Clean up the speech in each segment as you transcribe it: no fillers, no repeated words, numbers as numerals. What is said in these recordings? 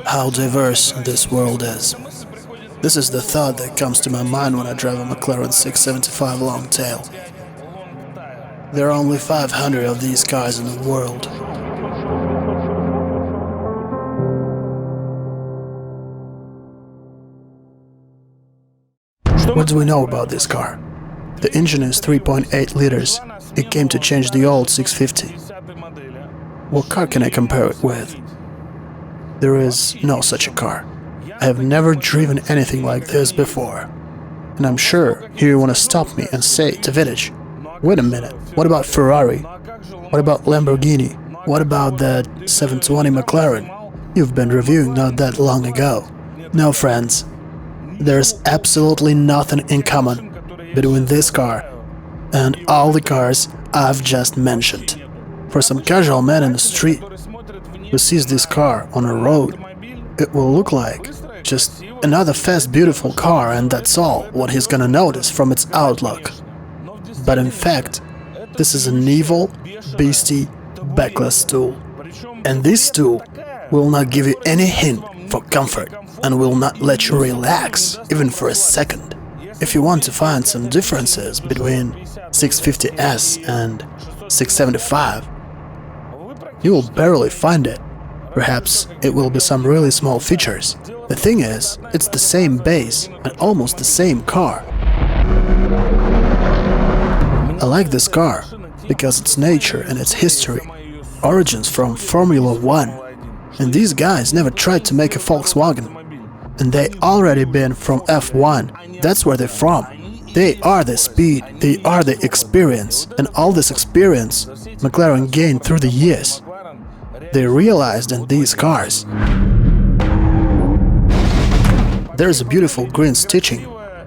how diverse this world is. This is the thought that comes to my mind when I drive a McLaren 675 Longtail. There are only 500 of these cars in the world. What do we know about this car? The engine is 3.8 liters. It came to change the old 650. What car can I compare it with? There is no such a car. I have never driven anything like this before. And I'm sure here you want to stop me and say, Davidich, wait a minute, what about Ferrari? What about Lamborghini? What about that 720 McLaren you've been reviewing not that long ago? No, friends, there's absolutely nothing in common between this car and all the cars I've just mentioned. For some casual man in the street who sees this car on a road, it will look like just another fast, beautiful car, and that's all what he's gonna notice from its outlook. But in fact, this is an evil, beastie, backless tool. And this tool will not give you any hint for comfort and will not let you relax even for a second. If you want to find some differences between 650S and 675, you will barely find it. Perhaps it will be some really small features. The thing is, it's the same base and almost the same car. I like this car because its nature and its history origins from Formula 1. And these guys never tried to make a Volkswagen. And they already been from F1. That's where they're from. They are the speed, they are the experience, and all this experience McLaren gained through the years. They realized in these cars. There's a beautiful green stitching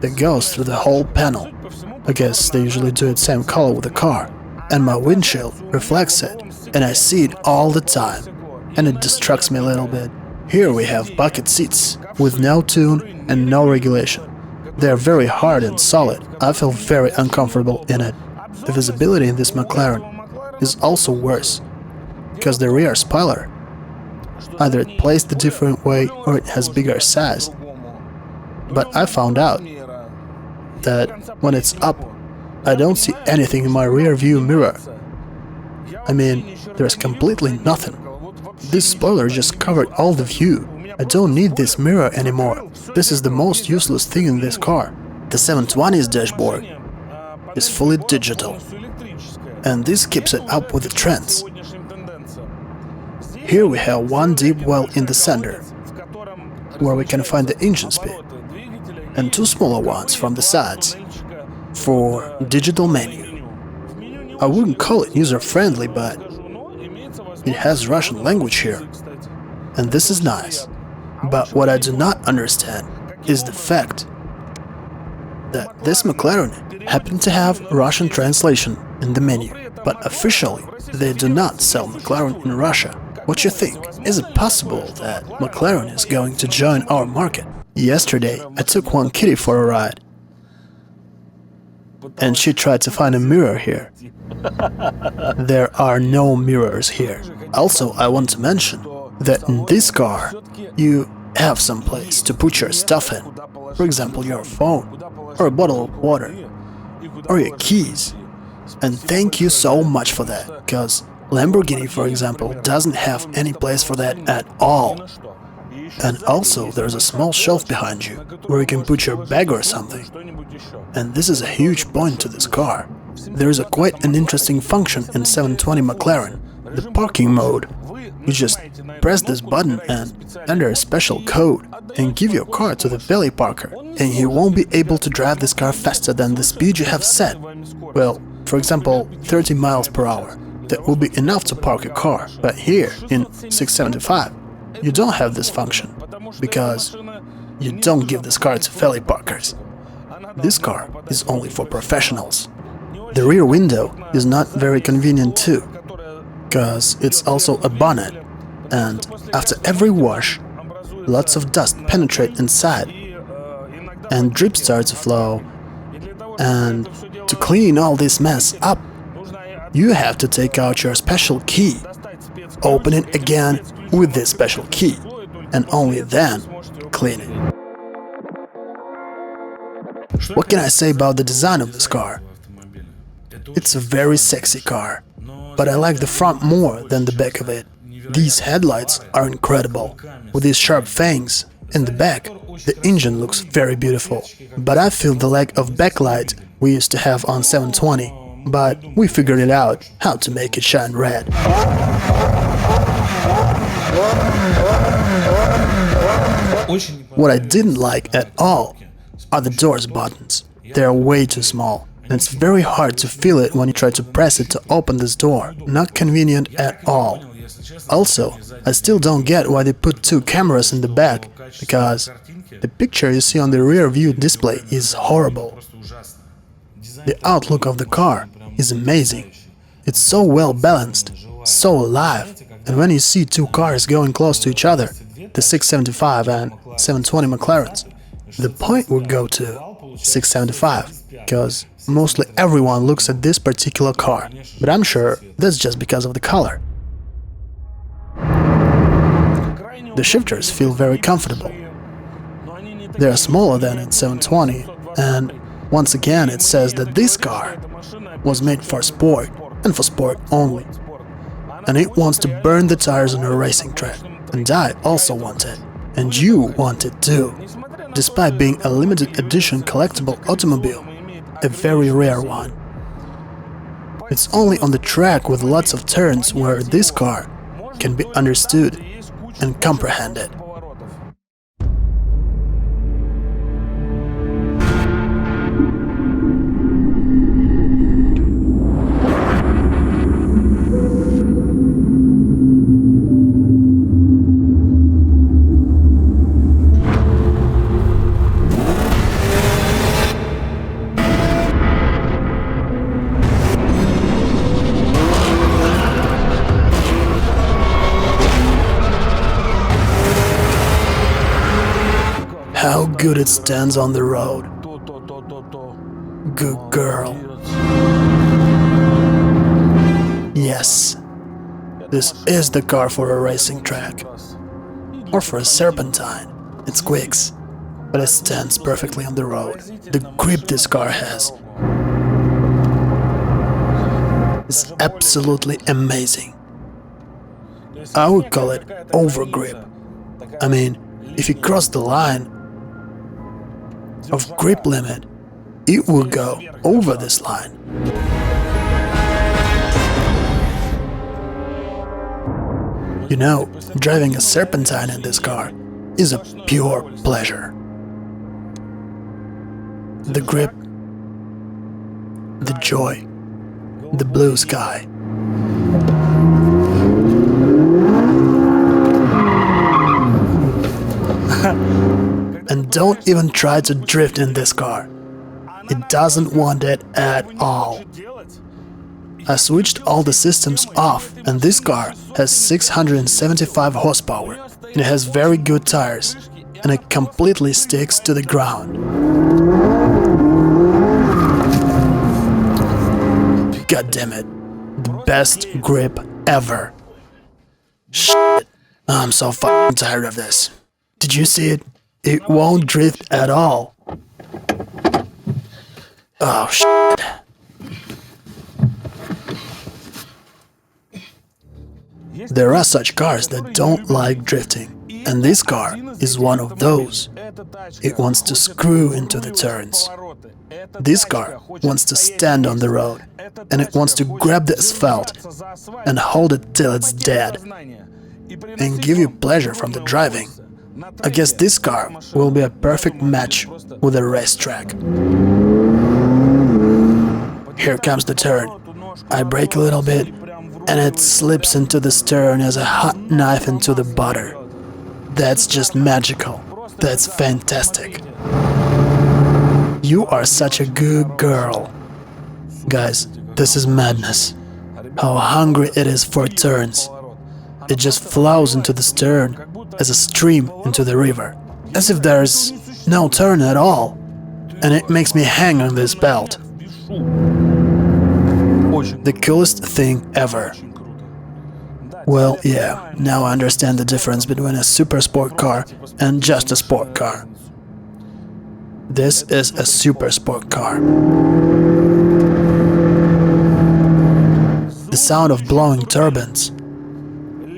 that goes through the whole panel. I guess they usually do it same color with the car. And my windshield reflects it, and I see it all the time. And it distracts me a little bit. Here we have bucket seats with no tune and no regulation. They are very hard and solid. I feel very uncomfortable in it. The visibility in this McLaren is also worse, because the rear spoiler, either it placed a different way or it has bigger size. But I found out that when it's up, I don't see anything in my rear view mirror. I mean, there's completely nothing. This spoiler just covered all the view. I don't need this mirror anymore. This is the most useless thing in this car. The 720's dashboard is fully digital, and this keeps it up with the trends. Here we have one deep well in the center, where we can find the engine speed, and two smaller ones from the sides for digital menu. I wouldn't call it user-friendly, but it has Russian language here, and this is nice. But what I do not understand is the fact that this McLaren happened to have Russian translation in the menu, but officially they do not sell McLaren in Russia. What you think? Is it possible that McLaren is going to join our market? Yesterday I took one kitty for a ride, and she tried to find a mirror here. There are no mirrors here. Also, I want to mention that in this car you have some place to put your stuff in. For example, your phone, or a bottle of water, or your keys. And thank you so much for that, because Lamborghini, for example, doesn't have any place for that at all. And also, there's a small shelf behind you, where you can put your bag or something. And this is a huge point to this car. There is quite an interesting function in 720 McLaren, the parking mode. You just press this button and enter a special code and give your car to the valet parker, and he won't be able to drive this car faster than the speed you have set. Well, for example, 30 miles per hour. That will be enough to park a car, but here, in 675, you don't have this function, because you don't give this car to valet parkers. This car is only for professionals. The rear window is not very convenient too, because it's also a bonnet, and after every wash, lots of dust penetrate inside, and drip starts to flow, and to clean all this mess up, you have to take out your special key, open it again with this special key, and only then clean it. What can I say about the design of this car? It's a very sexy car, but I like the front more than the back of it. These headlights are incredible. With these sharp fangs in the back, the engine looks very beautiful. But I feel the lack of backlight we used to have on 720, but we figured it out how to make it shine red. What I didn't like at all are the doors buttons. They are way too small, and it's very hard to feel it when you try to press it to open this door. Not convenient at all. Also, I still don't get why they put two cameras in the back, because the picture you see on the rear view display is horrible. The outlook of the car is amazing. It's so well balanced, so alive, and when you see two cars going close to each other, the 675 and 720 McLarens, the point would go to 675, because mostly everyone looks at this particular car, but I'm sure that's just because of the color. The shifters feel very comfortable. They are smaller than in 720, and once again it says that this car was made for sport, and for sport only. And it wants to burn the tires on a racing track, and I also want it, and you want it too. Despite being a limited edition collectible automobile, a very rare one. It's only on the track with lots of turns where this car can be understood and comprehended. How good it stands on the road. Good girl. Yes, this is the car for a racing track. Or for a serpentine. It squeaks, but it stands perfectly on the road. The grip this car has is absolutely amazing. I would call it overgrip. I mean, if you cross the line of grip limit, it will go over this line. You know, driving a serpentine in this car is a pure pleasure. The grip, the joy, the blue sky. And don't even try to drift in this car. It doesn't want it at all. I switched all the systems off, and this car has 675 horsepower, and it has very good tires, and it completely sticks to the ground. God damn it, the best grip ever. Shit, I'm so fucking tired of this. Did you see it? It won't drift at all. Oh shit. There are such cars that don't like drifting, and this car is one of those. It wants to screw into the turns. This car wants to stand on the road, and it wants to grab the asphalt and hold it till it's dead, and give you pleasure from the driving. I guess this car will be a perfect match with a racetrack. Here comes the turn. I brake a little bit, and it slips into this turn as a hot knife into the butter. That's just magical. That's fantastic. You are such a good girl. Guys, this is madness. How hungry it is for turns. It just flows into this turn as a stream into the river, as if there's no turn at all, and it makes me hang on this belt. The coolest thing ever. Well, yeah, now I understand the difference between a super sport car and just a sport car. This is a super sport car. The sound of blowing turbines,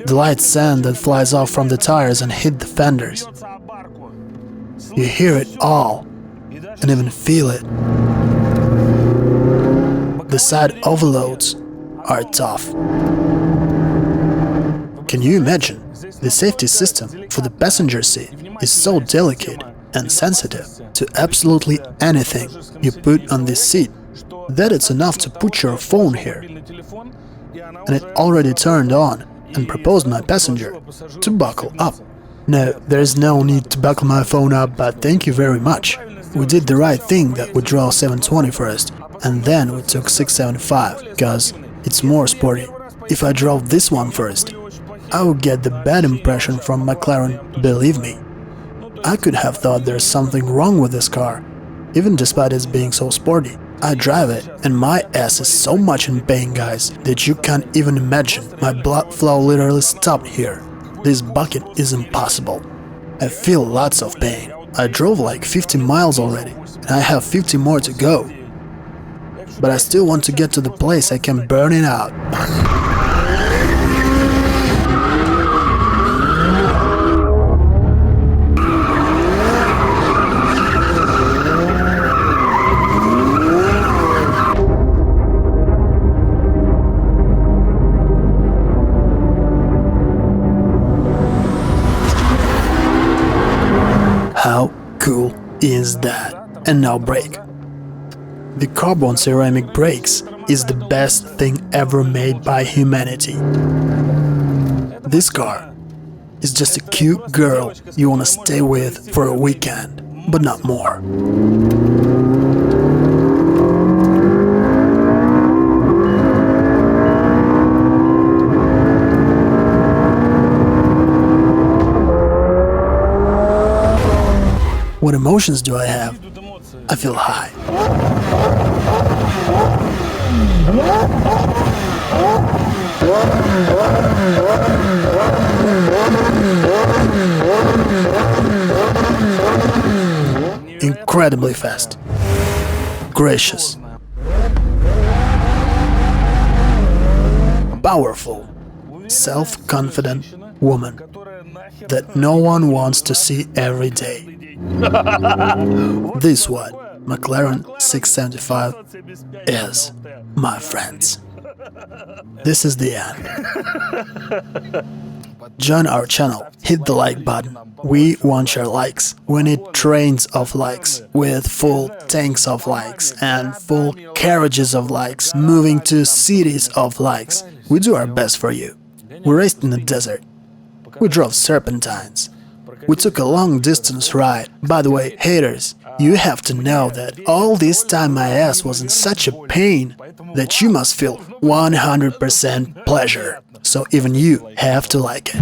the light sand that flies off from the tires and hit the fenders. You hear it all and even feel it. The side overloads are tough. Can you imagine? The safety system for the passenger seat is so delicate and sensitive to absolutely anything you put on this seat that it's enough to put your phone here. And it already turned on and proposed my passenger to buckle up. No, there's no need to buckle my phone up, but thank you very much. We did the right thing that we drove 720 first, and then we took 675, because it's more sporty. If I drove this one first, I would get the bad impression from McLaren, believe me. I could have thought there's something wrong with this car, even despite it being so sporty. I drive it, and my ass is so much in pain, guys, that you can't even imagine. My blood flow literally stopped here. This bucket is impossible. I feel lots of pain. I drove like 50 miles already, and I have 50 more to go. But I still want to get to the place I can burn it out. How cool is that? And now brake. The carbon ceramic brakes is the best thing ever made by humanity. This car is just a cute girl you wanna stay with for a weekend, but not more. What emotions do I have? I feel high. Incredibly fast. Gracious. Powerful. Self-confident woman that no one wants to see every day. This what McLaren 675 is, my friends. This is the end. Join our channel, hit the like button. We want your likes. We need trains of likes, with full tanks of likes and full carriages of likes, moving to cities of likes. We do our best for you. We raced in the desert. We drove serpentines. We took a long-distance ride. By the way, haters, you have to know that all this time my ass was in such a pain that you must feel 100% pleasure. So even you have to like it.